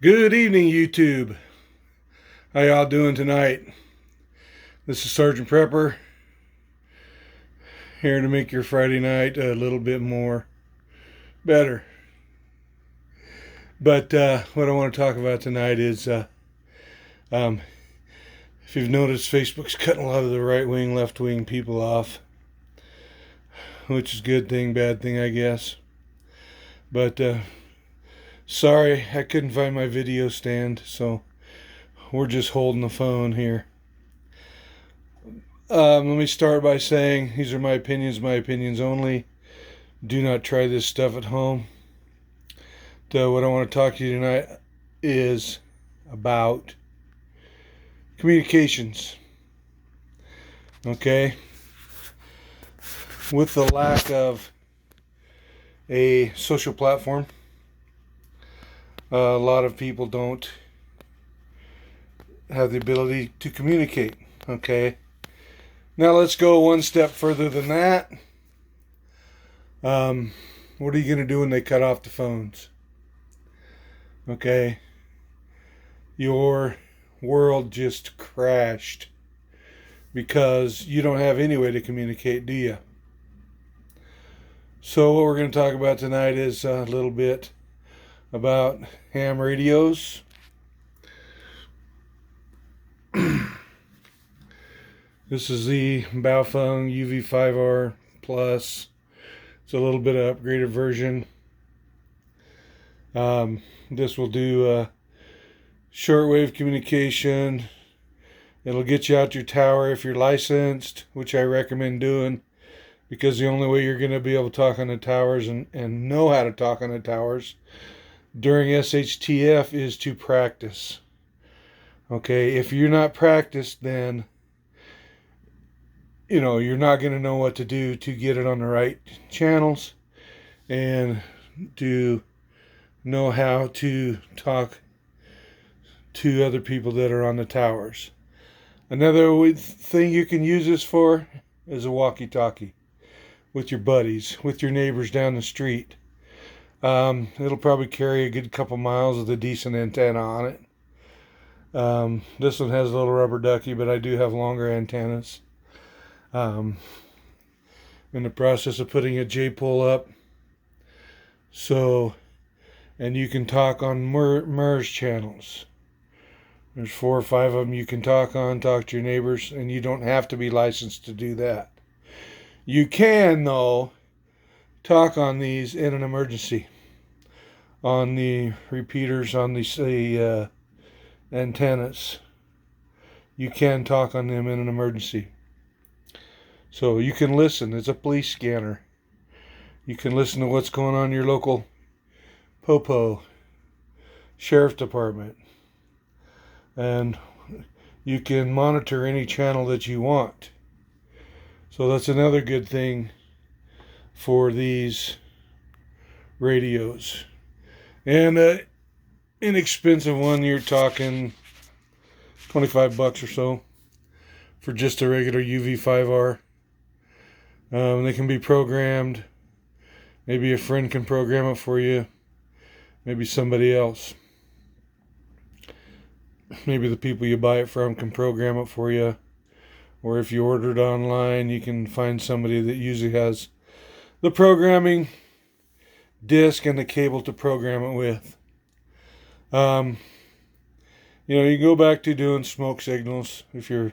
Good evening, YouTube. How y'all doing tonight? This is Sergeant Prepper, here to make your Friday night a little bit more better. But what I want to talk about tonight is, if you've noticed, Facebook's cutting a lot of the right-wing, left-wing people off, which is a good thing, bad thing, I guess. But sorry, I couldn't find my video stand, so we're just holding the phone here. Let me start by saying these are my opinions only. Do not try this stuff at home. So what I want to talk to you tonight is about communications. Okay? With the lack of a social platform, a lot of people don't have the ability to communicate. Okay? Now let's go one step further than that. What are you going to do when they cut off the phones? Okay? Your world just crashed because you don't have any way to communicate, do you? So what we're going to talk about tonight is a little bit about ham radios. This is the Baofeng UV5R Plus. It's a little bit of upgraded version. This will do shortwave communication. It'll get you out your tower if you're licensed, which I recommend doing, because the only way you're going to be able to talk on the towers and know how to talk on the towers during SHTF is to practice. Okay, if you're not practiced, then you're not going to know what to do to get it on the right channels and to know how to talk to other people that are on the towers. Another thing you can use this for is a walkie-talkie with your buddies, with your neighbors down the street. It'll probably carry a good couple miles with a decent antenna on it. This one has a little rubber ducky, but I do have longer antennas. In the process of putting a J-pole up, and you can talk on MERS channels. There's 4 or 5 of them you can talk to your neighbors, and you don't have to be licensed to do that. You can, though, talk on these in an emergency, on the repeaters, on the antennas. You can talk on them in an emergency. So you can listen. It's a police scanner. You can listen to what's going on in your local popo, sheriff department. And you can monitor any channel that you want. So that's another good thing for these radios. And an inexpensive one, you're talking $25 or so for just a regular UV5R. They can be programmed. Maybe a friend can program it for you. Maybe somebody else. Maybe the people you buy it from can program it for you. Or if you order it online, you can find somebody that usually has the programming disc and the cable to program it with. You go back to doing smoke signals if you're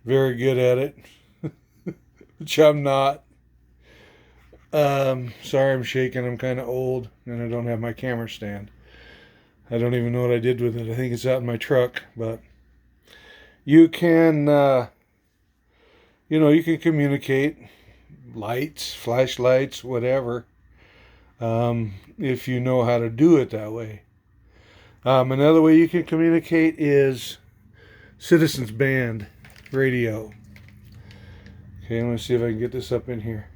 very good at it. Which I'm not. Sorry I'm shaking. I'm kind of old and I don't have my camera stand. I don't even know what I did with it. I think it's out in my truck. But you can, you can communicate. Lights, flashlights, whatever. If you know how to do it that way. Another way you can communicate is Citizens Band radio. Okay, let me see if I can get this up in here.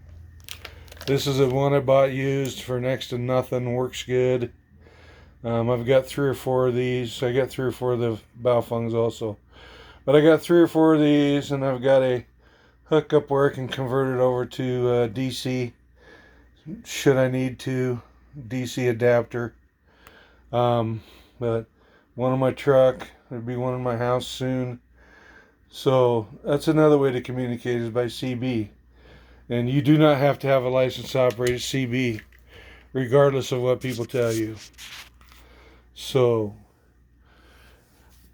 This is the one I bought used for next to nothing. Works good. I've got 3 or 4 of these. I got 3 or 4 of the Baofengs also. But I got 3 or 4 of these, and I've got a hookup where I can convert it over to DC. Should I need to. DC adapter. But one in my truck. There'll be one in my house soon. So that's another way to communicate is by CB. And you do not have to have a license to operate a CB, regardless of what people tell you. So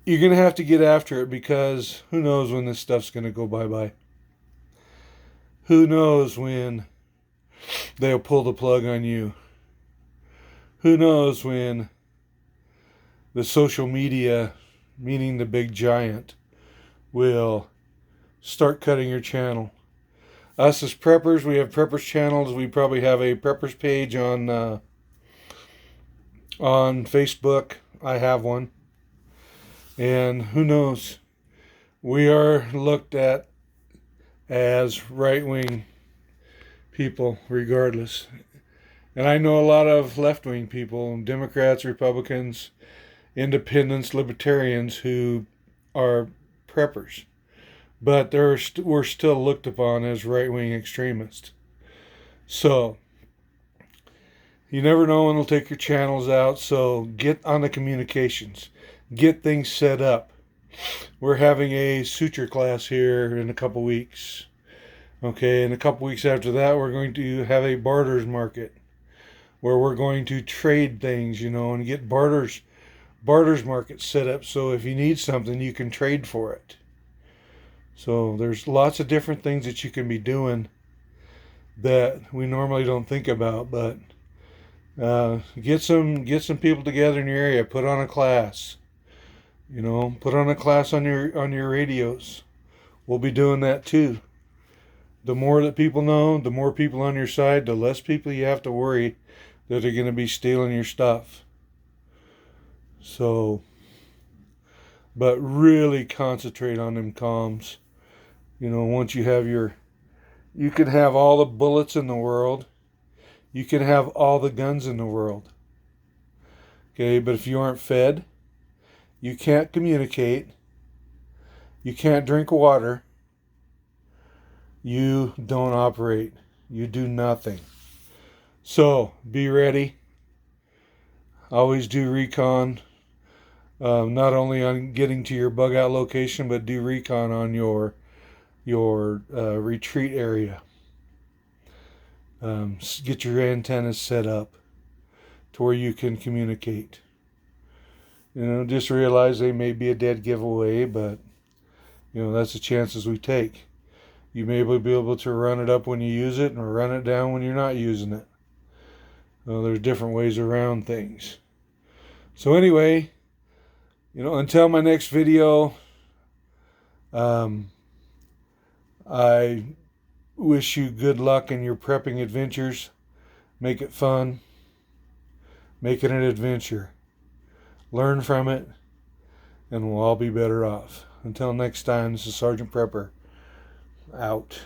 you're going to have to get after it, because who knows when this stuff's going to go bye-bye. Who knows when they'll pull the plug on you. Who knows when the social media, meaning the big giant, will start cutting your channel. Us as preppers, we have preppers channels. We probably have a preppers page on Facebook. I have one. And who knows? We are looked at as right-wing people regardless. And I know a lot of left-wing people, Democrats, Republicans, independents, libertarians, who are preppers. But we're still looked upon as right-wing extremists. So you never know when they'll take your channels out, so get on the communications. Get things set up. We're having a suture class here in a couple weeks. Okay, in a couple weeks after that, we're going to have a barters market where we're going to trade things, and get barters market set up, so if you need something, you can trade for it. So there's lots of different things that you can be doing that we normally don't think about, but get some people together in your area. Put on a class. Put on a class on your radios. We'll be doing that too. The more that people know, the more people on your side, the less people you have to worry that are going to be stealing your stuff. So, but really concentrate on them comms. Once you have you can have all the bullets in the world. You can have all the guns in the world. Okay, but if you aren't fed, you can't communicate, you can't drink water, you don't operate. You do nothing. So, be ready. Always do recon. Not only on getting to your bug out location, but do recon on your retreat area. Get your antennas set up to where you can communicate. Just realize they may be a dead giveaway, but that's the chances we take. You may be able to run it up when you use it, and run it down when you're not using it. There's different ways around things. So anyway, until my next video, I wish you good luck in your prepping adventures. Make it fun. Make it an adventure. Learn from it, and we'll all be better off. Until next time, this is Sergeant Prepper, out.